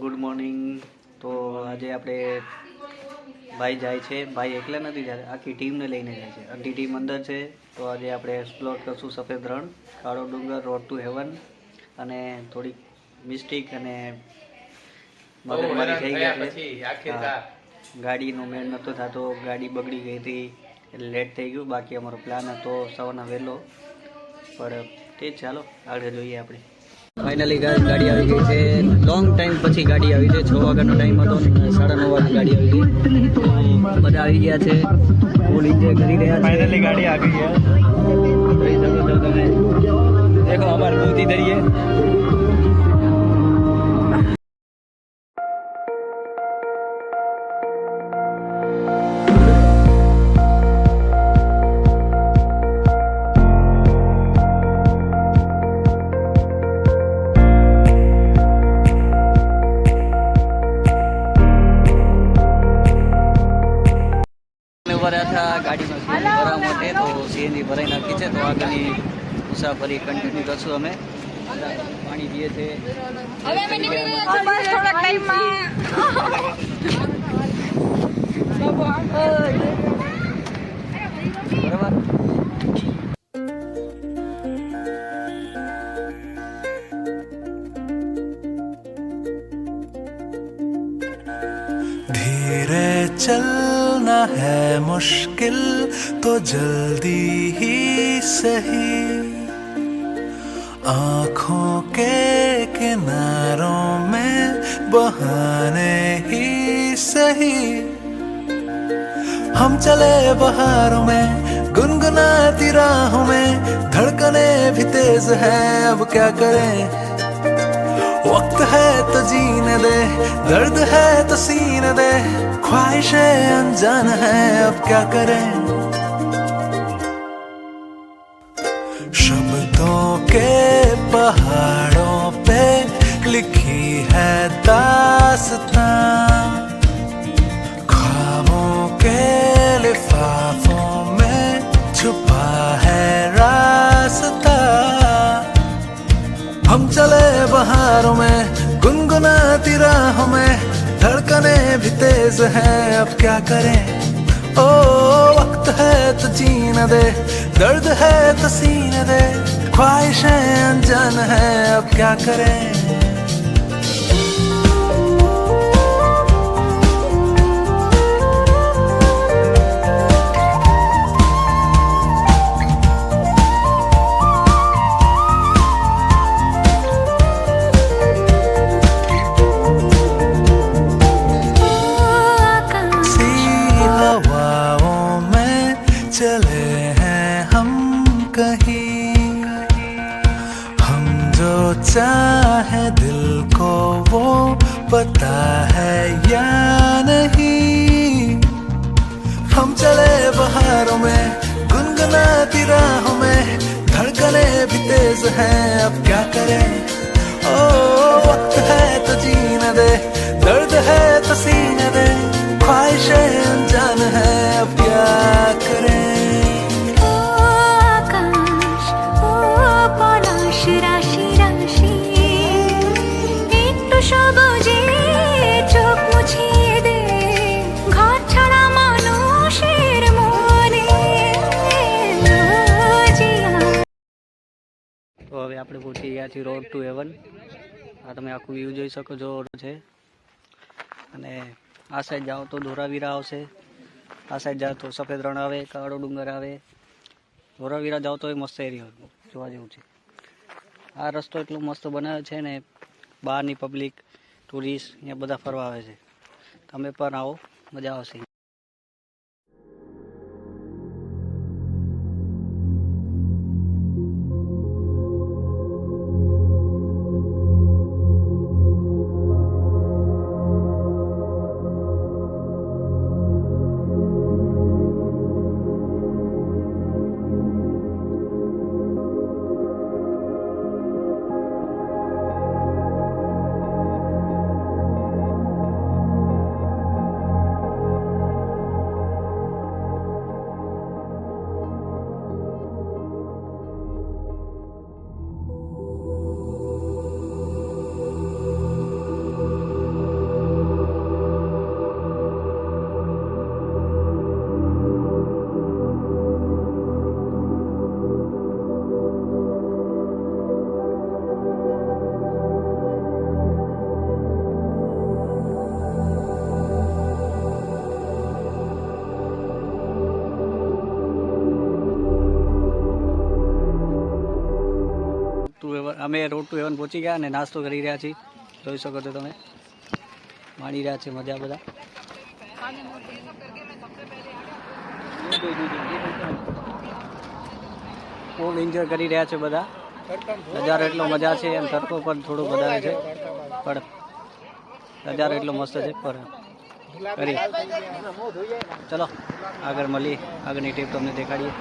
Good morning. તો આજે આપણે ભાઈ જાય છે, ભાઈ એકલા નથી જતા, આખી ટીમને લઈને જાય છે. અડધી ટીમ અંદર છે. તો આજે આપણે એક્સપ્લોર કરશું સફેદ રણ, કાળો ડુંગર, રોડ ટુ હેવન. અને થોડીક મિસ્ટેક અને મગજમારી થઈ ગઈ છે. ગાડીનો મેળ નહોતો થતો, ગાડી બગડી ગઈ હતી એટલે લેટ થઈ ગયું. બાકી અમારો પ્લાન હતો સવારના વહેલો, પણ તે જ ચાલો આગળ જોઈએ આપણે. ફાઇનલી ગાડી આવી ગઈ છે. લોંગ ટાઈમ પછી ગાડી આવી છે. 6 વાગ્યાનો ટાઈમ હતો, 9:30 વાગે ગાડી આવી ગઈ. બધા આવી ગયા છે, ફૂલ એન્જોય કરી રહ્યા છે. ફાઇનલી ગાડી આવી ગઈ. જોઈ શકો છો તમે, દેખો અમારે દૂધી દરિયે. ગાડીમાં સીએનજી ભરવા માટે, તો સીએનજી ભરાઈ નાખી છે. તો આગળની મુસાફરી કન્ટિન્યુ કરશું. અમે પાણી પીએ છે. બરાબર. धीरे चलना है मुश्किल तो जल्दी ही सही, आँखों के किनारों में बहाने ही सही. हम चले बहारों में गुनगुनाती राहों में, धड़कने भी तेज है अब क्या करें. वक्त है तो जीने दे, दर्द है तो सीने दे, ख्वाहिशें अनजान है अब क्या करें. शब्दों के पहाड़ों पे लिखी है दास्तां, ख्वाबों के लिफाफों में छुपा है रास्ता. हम चले बहारों में गुनगुनाती राहों में, धड़कने भी तेज हैं अब क्या करें. ओ वक्त है तो जीने दे, दर्द है तो सीने दे, ख्वाहिशें अनजान है अब क्या करें. चले हैं हम कहीं, हम जो चाहे दिल को वो पता है या नहीं. हम चले बहारों में गुनगुनाती राहों में, धड़कने भी तेज हैं अब क्या करें. ओ वक्त है तो जीने दे, दर्द है तो सीने दे, ख्वाहिशें अनजान है अब क्या करें. রাশি রাশি একটু সবুজে চোখ মুছিয়ে দে, ঘর ছাড়া মানুষের মনে. તો હવે આપણે પહોંચી ગયા છીએ રોડ ટુ હેવન. આ તમે આખું વ્યૂ જોઈ શકો છો છે. અને આ સાઈડ જાઓ તો ધોરાવીરા આવશે, આ સાઈડ જાઓ તો સફેદ રણ આવે, કાળો ડુંગર આવે. ધોરાવીરા જાઓ તો એ મસ્ત એરિયો જોવા જેવું છે. આ રસ્તો એટલો મસ્ત બનાવ્યો છે ને, બહારની પબ્લિક, ટુરિસ્ટ અહીંયા બધા ફરવા આવે છે. તમે પણ આવો, મજા આવશે. અમે રોડ ટુ હેવન પહોંચી ગયા અને નાસ્તો કરી રહ્યા છીએ. જોઈ શકો છો તમે, માણી રહ્યા છે મજા બધા. ખૂબ એન્જોય કરી રહ્યા છે બધા. નજારો એટલો મજા છે એમ તડકો પણ થોડો વધારે છે પણ નજારો એટલો મસ્ત છે. પણ કરી ચલો આગળ મળીએ, આગળની ટીપ તમને દેખાડીએ.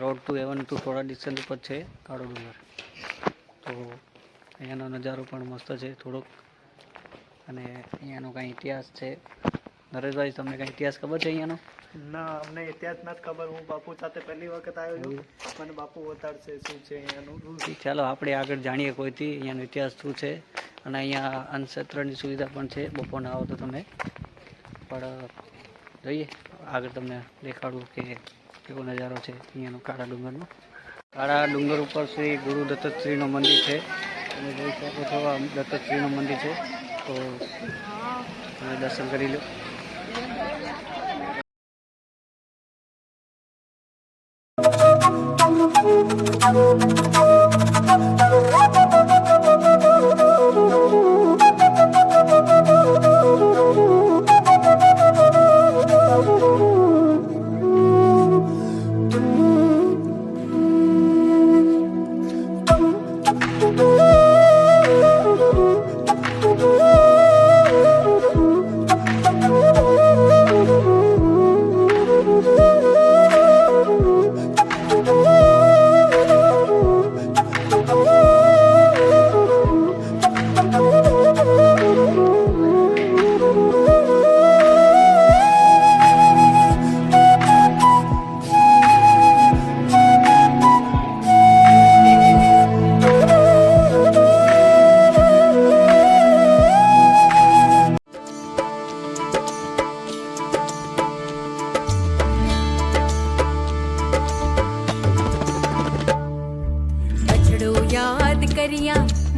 રોડ ટુ હેવન ટુ થોડા ડિસ્ટન્સ ઉપર છે કાળો ડુંગર. તો અહીંયાનો નજારો પણ મસ્ત છે થોડોક. અને અહીંયાનો કાંઈ ઇતિહાસ છે. નરેશભાઈ, તમને કાંઈ ઇતિહાસ ખબર છે અહીંયાનો? ના, અમને ઇતિહાસ નથી ખબર. હું બાપુ સાથે પહેલી વખત આવ્યો છું. મને બાપુ બતાડશે શું છે અહીંયાનું. ચાલો આપણે આગળ જાણીએ કોઈથી અહીંયાનો ઇતિહાસ શું છે. અને અહીંયા અન્નક્ષેત્રની સુવિધા પણ છે. બપોરના આવો તો તમે પણ જોઈએ આગળ તમને દેખાડું કે કેવો નજારો છે અહીંયાનો કાળા ડુંગરનો. કાળા ડુંગર ઉપર શ્રી ગુરુ દત્તશ્રીનું મંદિર છે. તમે જોઈ શકો છો આ દત્તશ્રીનું મંદિર છે. તો તમે દર્શન કરી લો.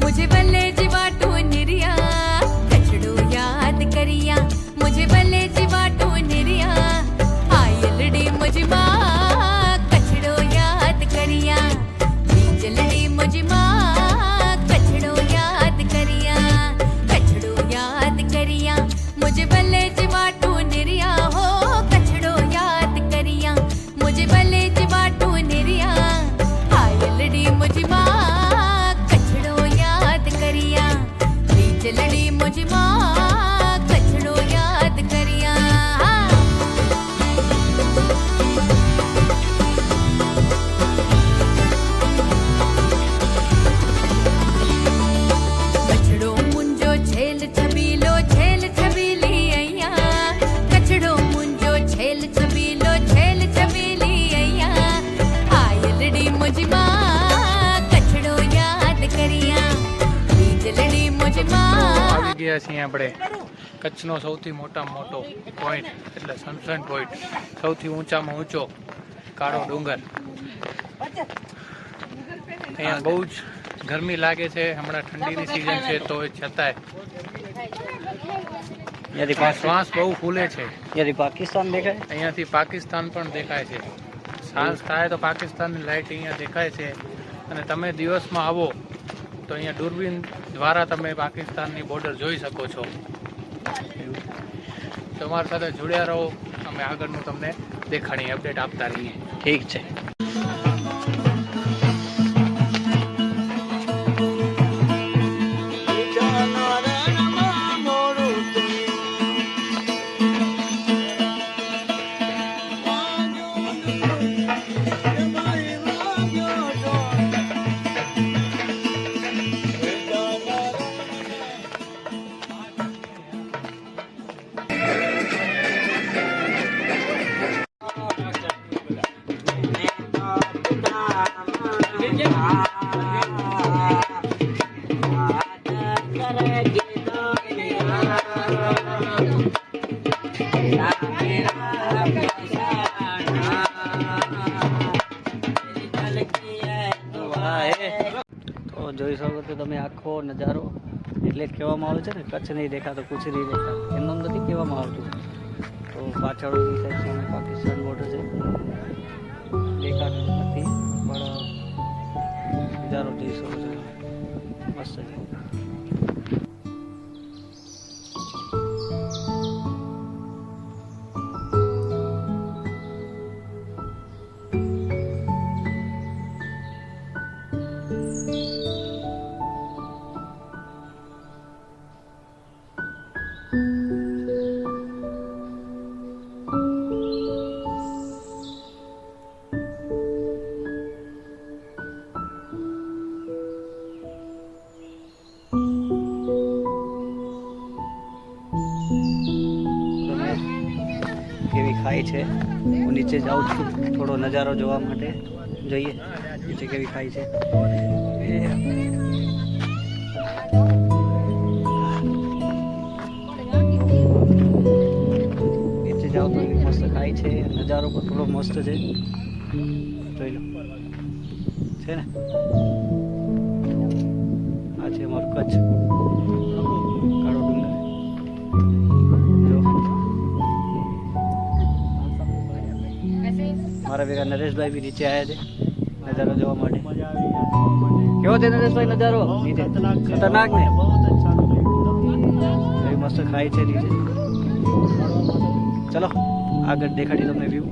मुझे बल्ले जीवाटू निरिया, कचड़ो याद करिया मुझे बल्ले जीवाटू निरिया, आयलड़ी मुझे माँ कचड़ो याद करिया, बीजलड़ी मुझे माँ कचड़ो याद करिया, कचड़ो याद करिया मुझे बल्ले जीवाटू निरिया हो, कचड़ो याद करिया मुझे बल्ले जीवाटू निरिया, आयलड़ी मुझे माँ बीजलड़ी मुझे माँ कचड़ो याद करिया। कचड़ो मुंजो छेल छबीलो छेल छबीली अय्या, कचड़ो मुंजो छेल छबीलो छेल छबीली अय्या, आयलड़ी मुझे माँ कचड़ो याद करिया, बीजलड़ी मुझे माँ। આવી ગયા છીએ આપણે કચ્છનો સૌથી મોટામાં મોટો પોઈન્ટ એટલે સનસન પોઈન્ટ, સૌથી ઊંચામાં ઊંચો કાળો ડુંગર. અહીંયા બહુ જ ગરમી લાગે છે, હમણાં ઠંડીની સિઝન છે તો છતાંય શ્વાસ બહુ ફૂલે છે. અહીંયાથી પાકિસ્તાન દેખાય. અહીંયાથી પાકિસ્તાન પણ દેખાય છે. સાંજ થાય તો પાકિસ્તાનની લાઇટ અહીંયા દેખાય છે. અને તમે દિવસમાં આવો તો અહીંયા દૂરબીન દ્વારા તમે પાકિસ્તાનની બોર્ડર જોઈ શકો છો. તમારી સાથે જોડ્યા રહો, અમે આગળનું તમને દેખાડી અપડેટ આપતા રહીએ. ઠીક છે. તો જોઈ શકો છો તમે આખો નજારો. એટલે જ કહેવામાં આવે છે ને, કચ્છ નહીં દેખાતો કુછ નહીં દેખા. એમનું નથી કહેવામાં આવતું. તો પાછળની સાઈડ સામે પાકિસ્તાન બોર્ડર છે, દેખાતું નથી પણ નજારો જોઈ શકો છો. મસ્ત છે. કેવી ખાઈ છે. હું નીચે જાઉં છું થોડો નજારો જોવા માટે. જોઈએ નીચે કેવી ખાઈ છે. નીચે જાઓ તો એવી મસ્ત ખાઈ છે. નજારો પણ થોડો મસ્ત છે, જોઈ લો. છે ને, આ છે અમારું કચ્છ, કાળો ડુંગર. મારા ભેગા નરેશભાઈ બી નીચે આવ્યા છે નજારો જોવા માટે. કેવો છે નરેશભાઈ નજારો? નીચે ખતરનાક ને, એવી મસ્ત ખાઈ છે નીચે. ચલો આગળ દેખાડી તમને વ્યૂ.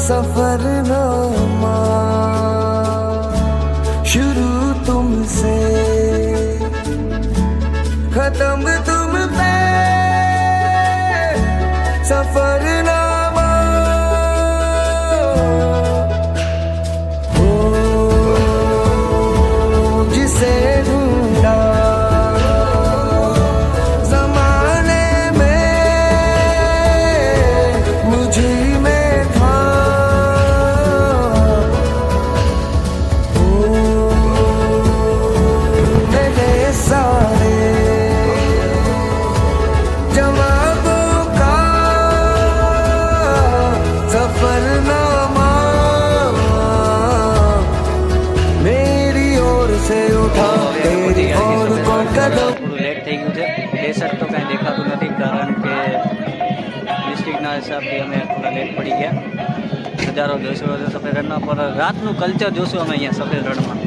सफरनामा शुरू तुमसे खत्म तुम पे सफरनामा हो जिसे ढूंढा जमाने में मुझे થોડું લેટ થઈ ગયું છે. ડેસર્ટ તો કાંઈ દેખાતું નથી કારણ કે ડિસ્ટ્રિક્ટના હિસાબથી અમે થોડા લેટ પડી ગયા. નજારો જોઈશું સફેદ રણના પર. રાતનું કલ્ચર જોશું અમે અહીંયા સફેદ રણમાં.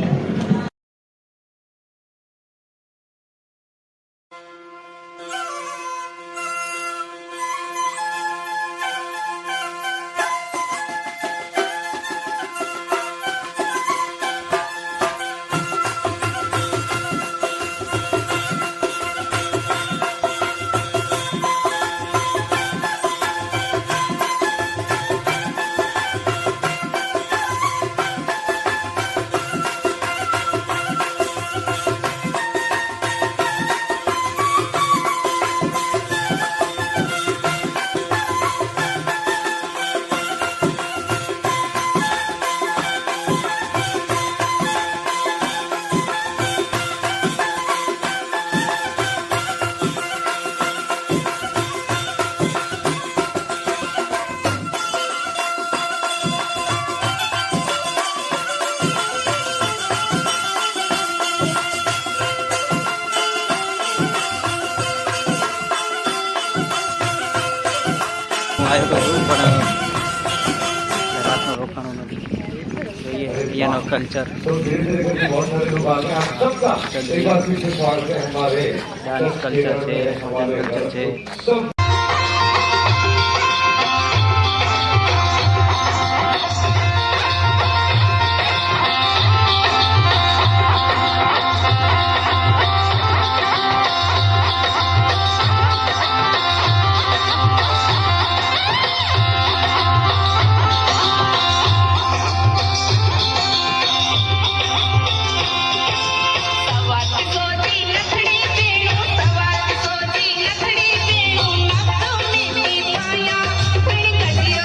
कल्चर तो धीरे धीरे बहुत सारे लोग आ गए आप सबका एक बार फिर से स्वागत है हमारे डांस कल्चर है, हमारे कल्चर है। सब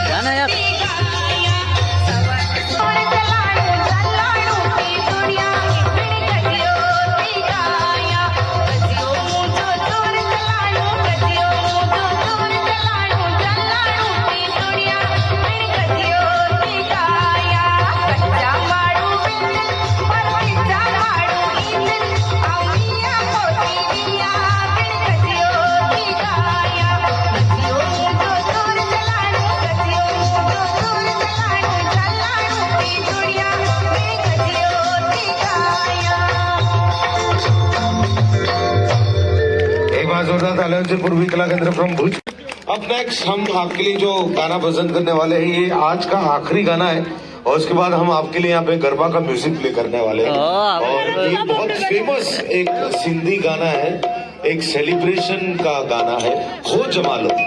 गाना यार जोरदार तालियों से पूर्वी कला केंद्र फ्रॉम भुज। अब नेक्स्ट हम आपके लिए जो गाना पसंद करने वाले हैं ये आज का आखिरी गाना है और उसके बाद हम आपके लिए यहाँ पे गरबा का म्यूजिक प्ले करने वाले हैं। और ये बहुत फेमस एक सिंधी गाना है, एक सेलिब्रेशन का गाना है, हो जमा लो।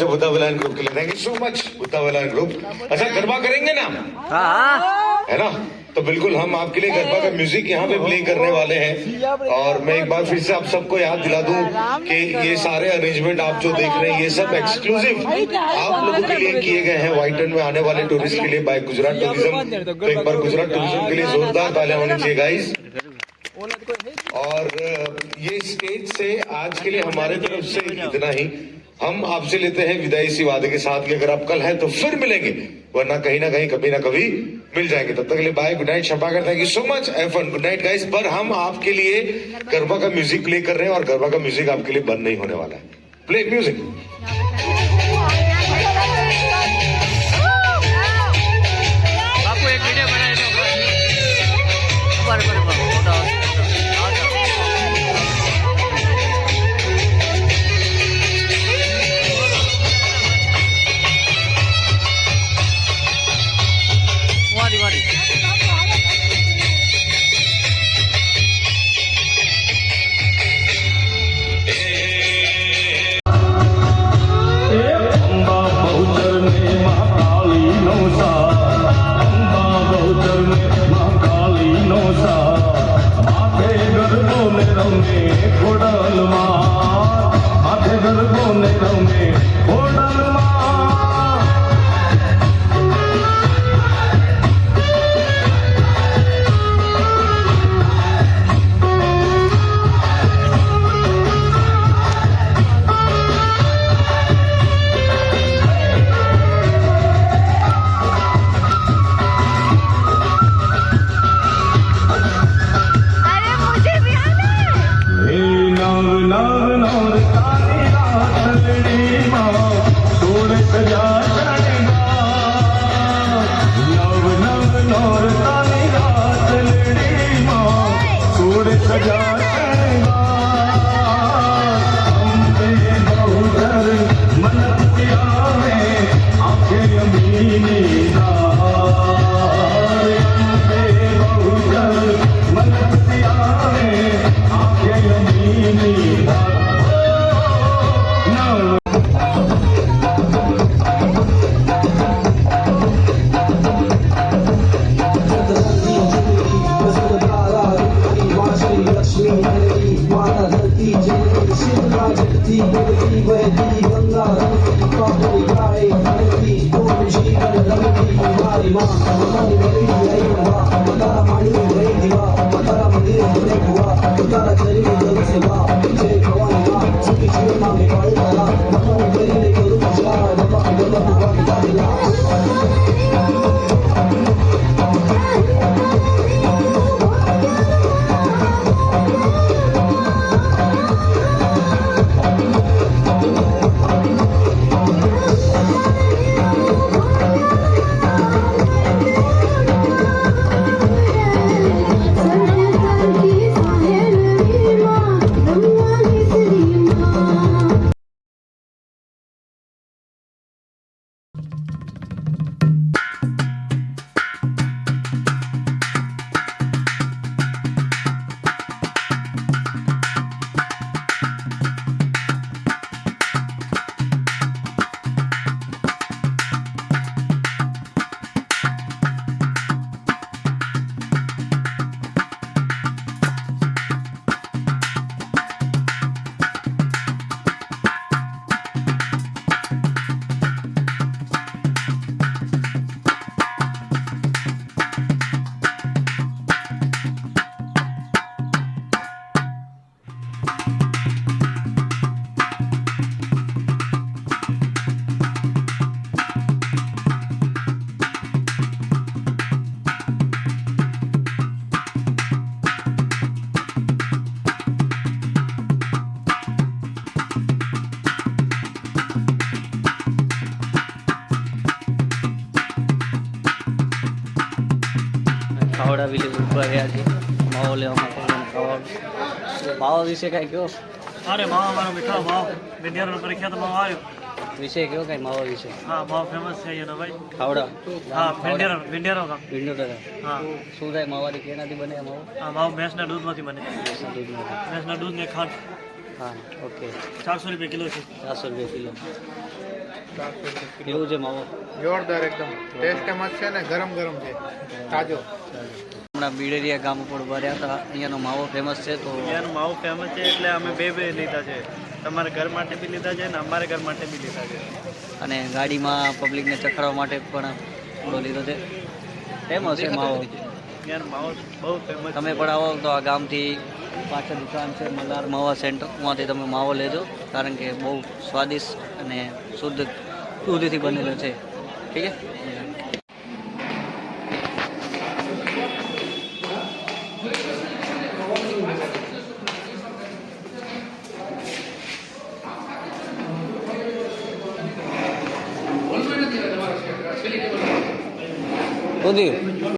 बुद्धा विलायन ग्रुप के लिए थैंक यू सो मच बुद्धा विलायन ग्रुप। अच्छा गरबा करेंगे ना? हाँ है ना, तो बिल्कुल हम आपके लिए गरबा का म्यूजिक यहाँ पे प्ले करने वाले हैं। और मैं एक बार फिर से आप सबको याद दिला दूं कि ये सारे अरेंजमेंट आप जो देख रहे हैं ये सब एक्सक्लूसिव आप लोगों के लिए किए गए हैं व्हाइटन में आने वाले टूरिस्ट के लिए बाय गुजरात टूरिज्म। तो एक बार गुजरात टूरिज्म के लिए जोरदार तालियां होनी चाहिए गाइस। और ये स्टेज से आज के लिए हमारे तरफ से इतना ही। हम आपसे लेते हैं विदाई इसी वादे के साथ कि अगर आप कल हैं तो फिर मिलेंगे, वरना कहीं ना कहीं कभी ना कभी मिल जाएंगे। तब तक के लिए बाय, गुड नाइट, शपा करते हैं कि so much have fun, good night guys. पर हम आपके लिए गरबा का म्यूजिक प्ले कर रहे हैं और गरबा का म्यूजिक आपके लिए बंद नहीं होने वाला है। Play music. आपको एक वीडियो बनाए no મારા વિલેજ ઉપર રહ્યા છીએ માવો લેવા માટે અને ખાવા. માવા વિશે કાંઈ કહો, અરે માવો અમારો મીઠો માવો વિદ્યાર્થી પ્રખ્યાત માવો આવ્યો. વિશે કહો કાંઈ માવા વિશે. હા માવો ફેમસ છે અહીંયાનો ભાઈ. ખાવડા હા વિંડિયાનો ગામ. ભીંડો ટકા હા શું થાય માવાથી કેનાથી બને આ માવો? આ માવો ભેંસના દૂધમાંથી બને. ભેંસના દૂધમાંથી. ભેંસના દૂધ ને ખાંડ. હા ઓકે. 400 રૂપિયા કિલો છે. 400 રૂપિયા કિલો. કેવું છે માવો? જોરદાર એકદમ ટેસ્ટ મસ્ત છે ને ગરમ ગરમ છે તાજો. હમણાં બીડેરિયા ગામ ઉપર ભર્યા હતા. અહીંયાનો માવો ફેમસ છે તો અહીંયાનો માવો ફેમસ છે એટલે અમે બે લીધા છે. તમારા ઘર માટે બી લીધા છે ને અમારા ઘર માટે બી લીધા છે. અને ગાડીમાં પબ્લિકને ચખાડવા માટે પણ થોડો લીધો છે. ફેમસ છે માવો. અહીંયાનો માવો બહુ ફેમસ. તમે પણ આવો તો આ ગામથી પાછળ દુકાન છે મલ્હાર માવા સેન્ટર, ત્યાંથી તમે માવો લેજો કારણ કે બહુ સ્વાદિષ્ટ અને શુદ્ધ દૂધથી બનેલો છે. ઠીક છે. ઉધ્યું